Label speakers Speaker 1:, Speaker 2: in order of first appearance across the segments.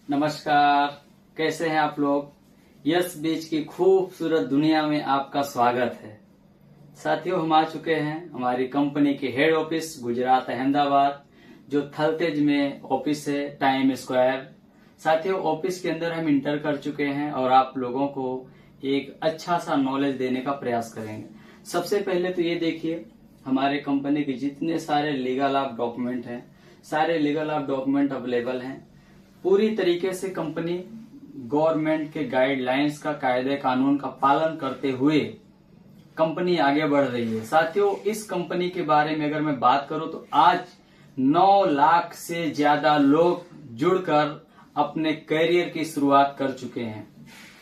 Speaker 1: नमस्कार, कैसे हैं आप लोग। यस बीच की खूबसूरत दुनिया में आपका स्वागत है। साथियों, हम आ चुके हैं हमारी कंपनी के हेड ऑफिस गुजरात अहमदाबाद, जो थलतेज में ऑफिस है, टाइम स्क्वायर। साथियों, ऑफिस के अंदर हम इंटर कर चुके हैं और आप लोगों को एक अच्छा सा नॉलेज देने का प्रयास करेंगे। सबसे पहले तो ये देखिए, हमारे कंपनी के जितने सारे लीगल ऑफ डॉक्यूमेंट हैं, सारे लीगल ऑफ डॉक्यूमेंट अवेलेबल हैं। पूरी तरीके से कंपनी गवर्नमेंट के गाइडलाइंस का, कायदे कानून का पालन करते हुए कंपनी आगे बढ़ रही है। साथियों, इस कंपनी के बारे में अगर मैं बात करूं तो आज 9 लाख से ज्यादा लोग जुड़कर अपने करियर की शुरुआत कर चुके हैं।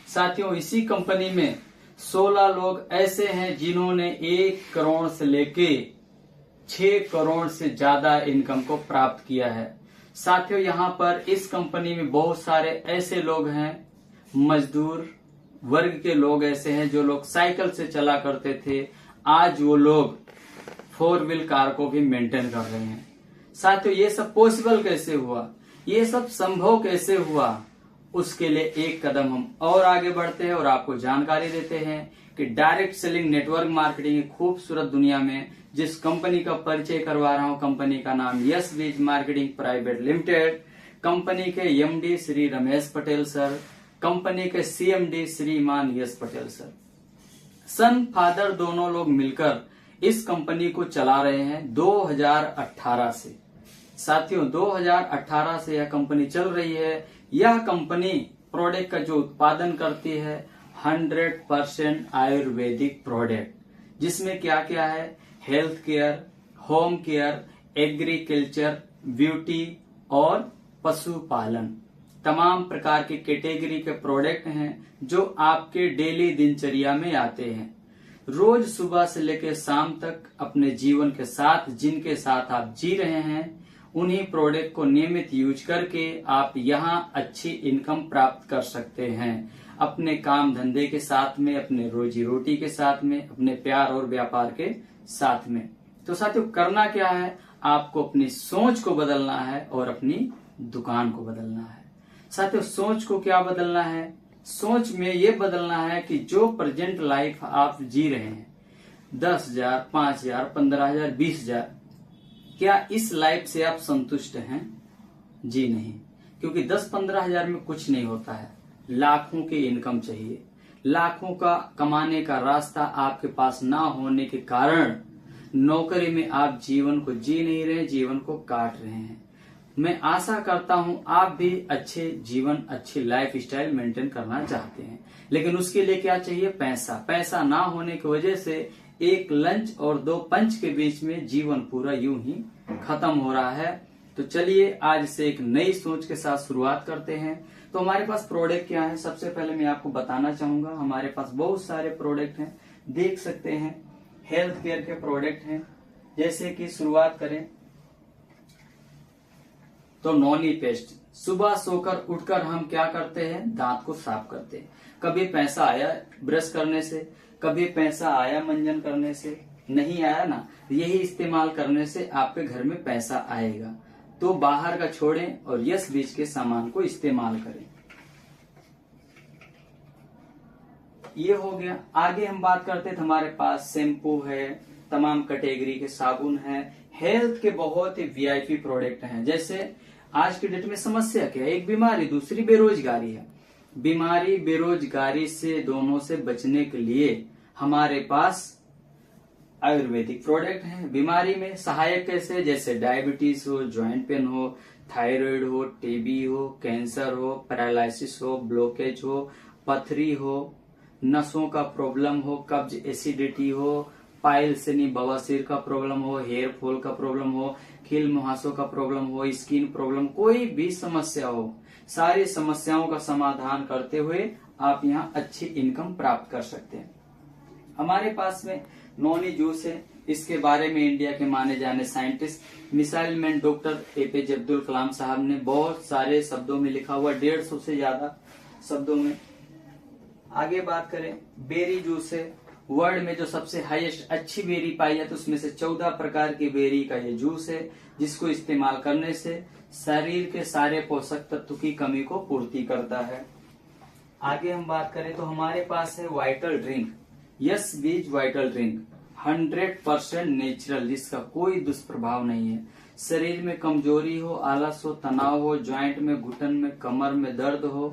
Speaker 1: साथियों, इसी कंपनी में 16 लोग ऐसे हैं जिन्होंने 1 करोड़ से लेके 6 करोड़ से ज्यादा इनकम को प्राप्त किया है। साथियों, यहाँ पर इस कंपनी में बहुत सारे ऐसे लोग हैं, मजदूर वर्ग के लोग ऐसे हैं जो लोग साइकिल से चला करते थे, आज वो लोग 4 व्हील कार को भी मेंटेन कर रहे हैं। साथियों, ये सब पॉसिबल कैसे हुआ, ये सब संभव कैसे हुआ, उसके लिए एक कदम हम और आगे बढ़ते हैं और आपको जानकारी देते हैं कि डायरेक्ट सेलिंग नेटवर्क मार्केटिंग की खूबसूरत दुनिया में जिस कंपनी का परिचय करवा रहा हूं, कंपनी का नाम यस बीज मार्केटिंग प्राइवेट लिमिटेड। कंपनी के MD Shri Ramesh Patel sir, company के सीएमडी श्रीमान यश पटेल सर, सन फादर दोनों लोग मिलकर इस कंपनी को चला रहे हैं 2018 से। साथियों, 2018 से यह कंपनी चल रही है। यह कंपनी प्रोडक्ट का जो उत्पादन करती है 100% आयुर्वेदिक प्रोडक्ट, जिसमें क्या क्या है, health care, home care, agriculture, beauty और पशुपालन, तमाम प्रकार की कैटेगरी के प्रोडक्ट हैं जो आपके डेली दिनचर्या में आते हैं। रोज सुबह से लेकर शाम तक अपने जीवन के साथ, जिनके साथ आप जी रहे हैं, उन्हीं प्रोडक्ट को नियमित यूज करके आप यहाँ अच्छी इनकम प्राप्त कर सकते हैं, अपने काम धंधे के साथ में, अपने रोजी रोटी के साथ में, अपने प्यार और व्यापार के साथ में। तो साथियों, करना क्या है, आपको अपनी सोच को बदलना है और अपनी दुकान को बदलना है। साथियों, सोच को क्या बदलना है, सोच में ये बदलना है कि जो प्रेजेंट लाइफ आप जी रहे हैं, 10,000, 5,000, 15,000, 20,000, क्या इस लाइफ से आप संतुष्ट हैं? जी नहीं, क्योंकि 10-15 हजार में कुछ नहीं होता है। लाखों की इनकम चाहिए। लाखों का कमाने का रास्ता आपके पास ना होने के कारण नौकरी में आप जीवन को जी नहीं रहे, जीवन को काट रहे हैं। मैं आशा करता हूं आप भी अच्छे जीवन, अच्छी लाइफ स्टाइल मेंटेन करना चाहते हैं, लेकिन उसके लिए क्या चाहिए, पैसा। पैसा ना होने की वजह से एक लंच और 2 पंच के बीच में जीवन पूरा यूं ही खत्म हो रहा है। तो चलिए आज से एक नई सोच के साथ शुरुआत करते हैं। तो हमारे पास प्रोडक्ट क्या है, सबसे पहले मैं आपको बताना चाहूंगा। हमारे पास बहुत सारे प्रोडक्ट हैं, देख सकते हैं, हेल्थ केयर के प्रोडक्ट हैं। जैसे कि शुरुआत करें तो नॉनी पेस्ट, सुबह सोकर उठकर हम क्या करते हैं, दांत को साफ करते हैं। कभी पैसा आया ब्रश करने से, कभी पैसा आया मंजन करने से, नहीं आया ना, यही इस्तेमाल करने से आपके घर में पैसा आएगा। तो बाहर का छोड़ें और यस बीज के सामान को इस्तेमाल करें। ये हो गया। आगे हम बात करते हैं तो हमारे पास शैम्पू है, तमाम कैटेगरी के साबुन हैं, हेल्थ के बहुत ही वीआईपी प्रोडक्ट हैं। जैसे आज की डेट में समस्या क्या है, एक बीमारी, दूसरी बेरोजगारी है। बीमारी बेरोजगारी से, दोनों से बचने के लिए हमारे पास आयुर्वेदिक प्रोडक्ट हैं। बीमारी में सहायक कैसे, जैसे डायबिटीज हो, ज्वाइंट पेन हो, थायराइड हो, टीबी हो, कैंसर हो, पैरालिसिस हो, ब्लॉकेज हो, पथरी हो, नसों का प्रॉब्लम हो, कब्ज, एसिडिटी हो, पाइल्स यानी बवासीर का प्रॉब्लम हो, हेयर फॉल का प्रॉब्लम हो, खील मुहासों का प्रॉब्लम हो, स्किन प्रॉब्लम, कोई भी समस्या हो, सारी समस्याओं का समाधान करते हुए आप यहाँ अच्छी इनकम प्राप्त कर सकते हैं। हमारे पास में नॉनी जूस है। इसके बारे में इंडिया के माने जाने scientist missile man doctor APJ Abdul Kalam साहब ने बहुत सारे शब्दों में लिखा हुआ, 150 से ज्यादा शब्दों में। आगे बात करें, बेरी जूस है, वर्ल्ड में जो सबसे हाईएस्ट अच्छी बेरी पाई जाती है उसमें से 14 प्रकार की बेरी का ये जूस है, जिसको इस्तेमाल करने से शरीर के सारे पोषक तत्व की कमी को पूर्ति करता है। आगे हम बात करें तो हमारे पास है वाइटल ड्रिंक, यस बीज वाइटल ड्रिंक, 100% नेचुरल, जिसका कोई दुष्प्रभाव नहीं है। शरीर में कमजोरी हो, आलस हो, तनाव हो, ज्वाइंट में, घुटन में, कमर में दर्द हो,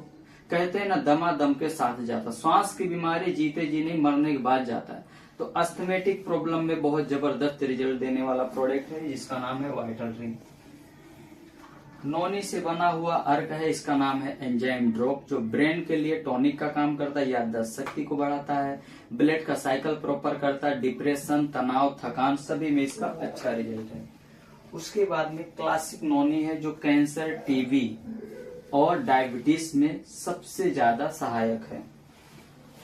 Speaker 1: कहते हैं ना दमादम के साथ जाता, श्वास की बीमारी जीते जी नहीं मरने के बाद जाता है। तो अस्थमेटिक प्रॉब्लम में बहुत जबरदस्त रिजल्ट देने वाला प्रोडक्ट है, जिसका नाम है वाइटल ड्रिंक। नोनी से बना हुआ अर्क है, इसका नाम है एंजाइम ड्रॉप, जो ब्रेन के लिए टॉनिक का काम करता है, याददाश्त शक्ति को बढ़ाता है, ब्लड का साइकिल प्रॉपर करता है, डिप्रेशन, तनाव, थकान सभी में इसका अच्छा रिजल्ट है। उसके बाद में क्लासिक नोनी है, जो कैंसर, टीबी और डायबिटीज में सबसे ज्यादा सहायक है।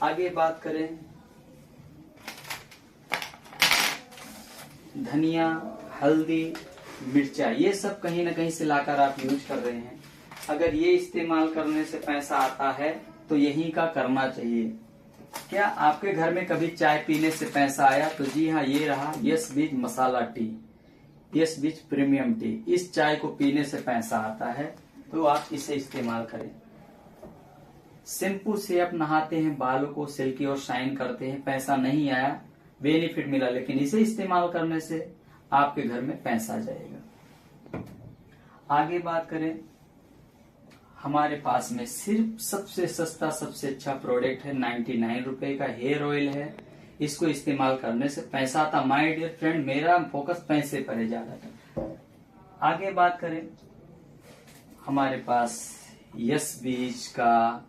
Speaker 1: आगे बात करें धनिया, हल्दी, मिर्चा, ये सब कहीं ना कहीं से लाकर आप यूज कर रहे हैं। अगर ये इस्तेमाल करने से पैसा आता है तो यही का करना चाहिए। क्या आपके घर में कभी चाय पीने से पैसा आया? तो जी हाँ, ये रहा यस बीज मसाला टी, यस बीज प्रीमियम टी। इस चाय को पीने से पैसा आता है, तो आप इसे इस्तेमाल करें। शैम्पू से आप नहाते हैं, बालों को सिल्की और शाइन करते हैं, पैसा नहीं आया, बेनिफिट मिला, लेकिन इसे इस्तेमाल करने से आपके घर में पैसा आ जाएगा। आगे बात करें, हमारे पास में सिर्फ सबसे सस्ता सबसे अच्छा प्रोडक्ट है, 99 रुपए का हेयर ऑयल है। इसको इस्तेमाल करने से पैसा आता। माय डियर फ्रेंड, मेरा फोकस पैसे पर है ज्यादातर। आगे बात करें, हमारे पास यस बीज का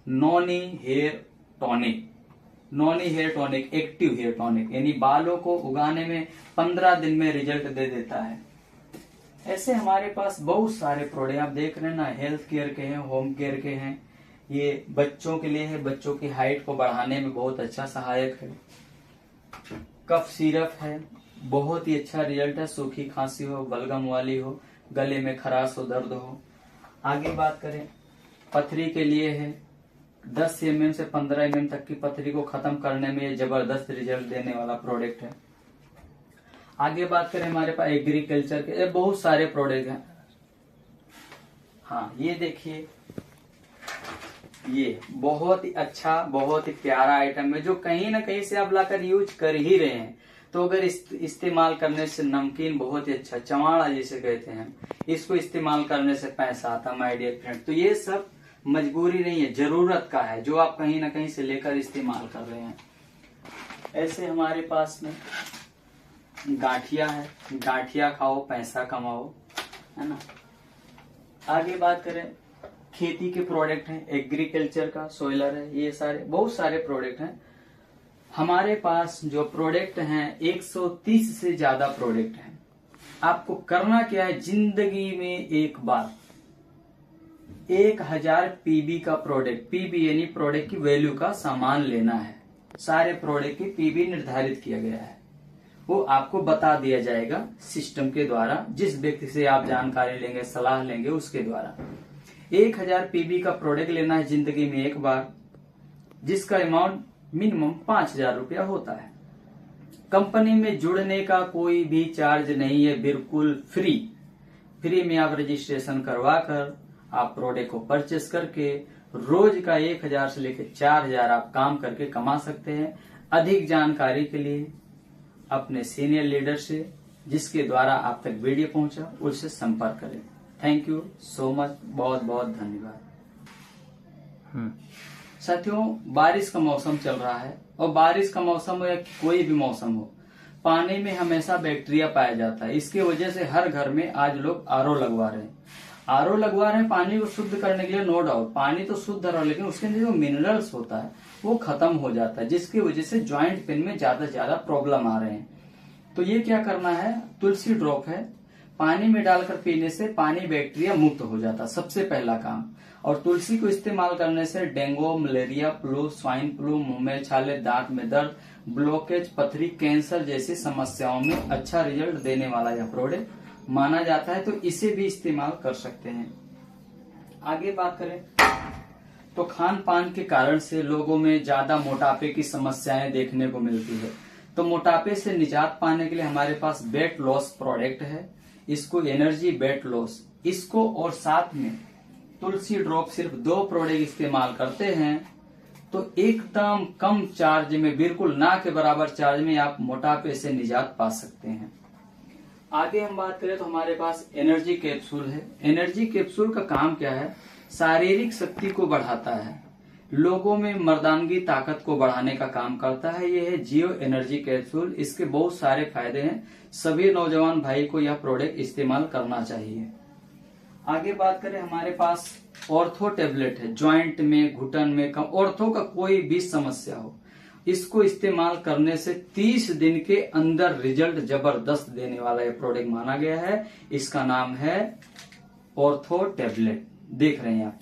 Speaker 1: noni hair tonic, noni hair tonic active hair tonic, यानी बालों को उगाने में 15 दिन में रिजल्ट दे देता है। ऐसे हमारे पास बहुत सारे प्रोडक्ट आप देख रहे हैं ना, हेल्थ केयर के हैं, होम केयर के हैं। ये बच्चों के लिए है, बच्चों की हाइट को बढ़ाने में बहुत अच्छा सहायक है। कफ सिरप है, बहुत ही अच्छा रिजल्ट है, सूखी खांसी हो, बलगम वाली हो, गले में खराश हो, दर्द हो। आगे बात करें, पथरी के लिए है, 10 mm से 15 mm तक की पथरी को खत्म करने में ये जबरदस्त रिजल्ट देने वाला प्रोडक्ट है। आगे बात करें, हमारे पास एग्रीकल्चर के बहुत सारे प्रोडक्ट हैं। हाँ, ये देखिए, ये बहुत ही अच्छा, बहुत ही प्यारा आइटम है, जो कहीं ना कहीं से आप लाकर यूज कर ही रहे हैं। तो अगर इस्तेमाल करने से नमकीन बहुत ही अच्छा, चवाड़ा जिसे कहते हैं, इसको इस्तेमाल करने से पैसा आता, माय डियर फ्रेंड। तो ये सब मजबूरी नहीं है, जरूरत का है, जो आप कहीं ना कहीं से लेकर इस्तेमाल कर रहे हैं। ऐसे हमारे पास में गांठिया है, गांठिया खाओ, पैसा कमाओ, है ना। आगे बात करें, खेती के प्रोडक्ट हैं, एग्रीकल्चर का सोइलर है, ये सारे बहुत सारे प्रोडक्ट हैं हमारे पास। जो प्रोडक्ट हैं 130 से ज्यादा प्रोडक्ट हैं। आपको करना क्या है, जिंदगी में एक बार 1000 पीबी का प्रोडक्ट, पीबी यानी प्रोडक्ट की वैल्यू का सामान लेना है। सारे प्रोडक्ट की पीबी निर्धारित किया गया है, वो आपको बता दिया जाएगा सिस्टम के द्वारा। जिस व्यक्ति से आप जानकारी लेंगे, सलाह लेंगे, उसके द्वारा 1000 पीबी का प्रोडक्ट लेना है जिंदगी में एक बार, जिसका अमाउंट मिनिमम 5000 रुपया होता है। कंपनी में जुड़ने का कोई भी चार्ज नहीं है, बिल्कुल फ्री में आप रजिस्ट्रेशन करवा कर आप प्रोडक्ट को परचेस करके रोज का 1000 से लेकर 4000 आप काम करके कमा सकते हैं। अधिक जानकारी के लिए अपने सीनियर लीडर से, जिसके द्वारा आप तक वीडियो पहुंचा, उससे संपर्क करें। थैंक यू सो मच, बहुत बहुत धन्यवाद। साथियों, बारिश का मौसम चल रहा है, और बारिश का मौसम हो या कोई भी मौसम हो, पानी में हमेशा बैक्टीरिया पाया जाता है। इसकी वजह से हर घर में आज लोग आरओ लगवा रहे हैं। आरओ लगवा रहे हैं पानी को शुद्ध करने के लिए, नो डाउट पानी तो शुद्ध रहा, लेकिन उसके अंदर जो मिनरल्स होता है वो खत्म हो जाता है, जिसकी वजह से ज्वाइंट पेन में ज्यादा ज्यादा प्रॉब्लम आ रहे हैं। तो ये क्या करना है, तुलसी ड्रॉप है, पानी में डालकर पीने से पानी बैक्टीरिया मुक्त हो जाता, सबसे पहला काम। और तुलसी को इस्तेमाल करने से dengue, malaria, flu, swine flu, मुंह में छाले, दांत में दर्द, ब्लॉकेज, पथरी, कैंसर जैसी समस्याओं में अच्छा रिजल्ट देने वाला यह प्रोडक्ट माना जाता है। तो इसे भी इस्तेमाल कर सकते हैं। आगे बात करें, तो खान पान के कारण से लोगों में ज्यादा मोटापे की समस्याएं देखने को मिलती है। तो मोटापे से निजात पाने के लिए हमारे पास वेट लॉस प्रोडक्ट है, इसको एनर्जी वेट लॉस, इसको और साथ में तुलसी ड्रॉप, सिर्फ 2 प्रोडक्ट इस्तेमाल करते हैं तो एकदम कम चार्ज में, बिल्कुल ना के बराबर चार्ज में आप मोटापे से निजात पा सकते हैं। आगे हम बात करें तो हमारे पास एनर्जी कैप्सूल है। एनर्जी कैप्सूल का काम क्या है? शारीरिक शक्ति को बढ़ाता है, लोगों में मर्दानगी ताकत को बढ़ाने का काम करता है। यह है जियो एनर्जी कैप्सूल। इसके बहुत सारे फायदे हैं, सभी नौजवान भाई को यह प्रोडक्ट इस्तेमाल करना चाहिए। आगे बात करें, हमारे पास ऑर्थो टेबलेट है। ज्वाइंट में, घुटन में, ऑर्थो का कोई भी समस्या हो, इसको इस्तेमाल करने से 30 दिन के अंदर रिजल्ट जबरदस्त देने वाला ये प्रोडक्ट माना गया है। इसका नाम है ऑर्थो टेबलेट। देख रहे हैं आप,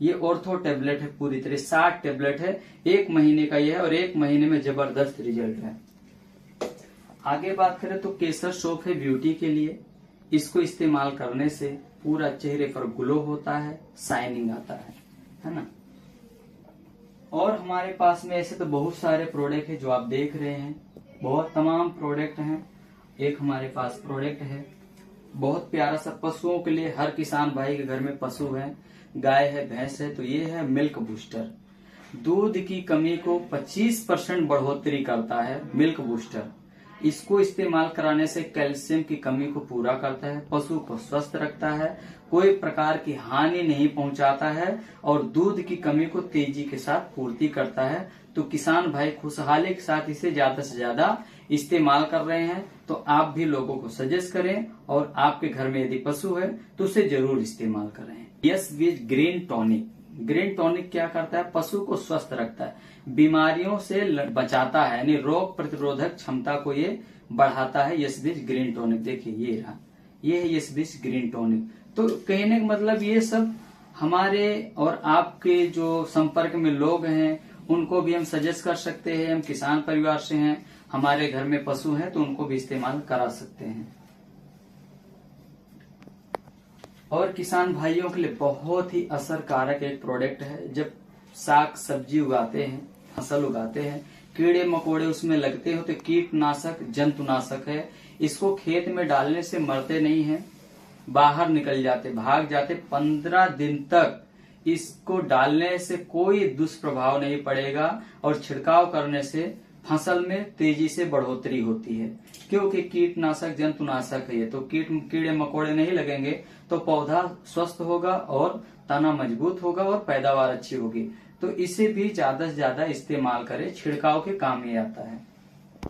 Speaker 1: ये ऑर्थो टेबलेट है, पूरी तरह 60 टेबलेट है, 1 महीने का ये है और 1 महीने में जबरदस्त रिजल्ट है। आगे बात करें तो केसर सोप है ब्यूटी के लिए। इसको इस्तेमाल करने से पूरा चेहरे पर ग्लो होता है, शाइनिंग आता है ना। और हमारे पास में ऐसे तो बहुत सारे प्रोडक्ट है जो आप देख रहे हैं, बहुत तमाम प्रोडक्ट हैं। एक हमारे पास प्रोडक्ट है बहुत प्यारा सा पशुओं के लिए, हर किसान भाई के घर में पशु है, गाय है, भैंस है, तो ये है मिल्क बूस्टर। दूध की कमी को 25% बढ़ोतरी करता है मिल्क बूस्टर। इसको इस्तेमाल कराने से कैल्शियम की कमी को पूरा करता है, पशु को स्वस्थ रखता है, कोई प्रकार की हानि नहीं पहुंचाता है और दूध की कमी को तेजी के साथ पूर्ति करता है। तो किसान भाई खुशहाली के साथ इसे ज्यादा से ज्यादा इस्तेमाल कर रहे हैं, तो आप भी लोगों को सजेस्ट करें और आपके घर में यदि पशु है तो उसे जरूर इस्तेमाल करें। यस बीज ग्रीन टॉनिक। ग्रीन टॉनिक क्या करता है? पशु को स्वस्थ रखता है, बीमारियों से बचाता है, यानी रोग प्रतिरोधक क्षमता को ये बढ़ाता है। यस बीज ग्रीन टॉनिक, देखिए ये रहा, ये है यस बीज ग्रीन टॉनिक। तो कहने का मतलब ये सब हमारे और आपके जो संपर्क में लोग हैं उनको भी हम सजेस्ट कर सकते हैं। हम किसान परिवार से हैं, हमारे घर में पशु हैं, तो उनको भी इस्तेमाल करा सकते हैं। और किसान भाइयों के लिए बहुत ही असरकारक एक प्रोडक्ट है। जब साग सब्जी उगाते हैं, फसल उगाते हैं, कीड़े मकोड़े उसमें लगते हो तो कीटनाशक जंतुनाशक है। इसको खेत में डालने से मरते नहीं हैं, बाहर निकल जाते, भाग जाते। 15 दिन तक इसको डालने से कोई दुष्प्रभाव नहीं पड़ेगा और छिड़काव करने से फसल में तेजी से बढ़ोतरी होती है, क्योंकि कीटनाशक जंतुनाशक है ये। तो कीड़े मकोड़े नहीं लगेंगे तो पौधा स्वस्थ होगा और तना मजबूत होगा और पैदावार अच्छी होगी। तो इसे भी ज्यादा से ज्यादा इस्तेमाल करें, छिड़काव के काम ही आता है।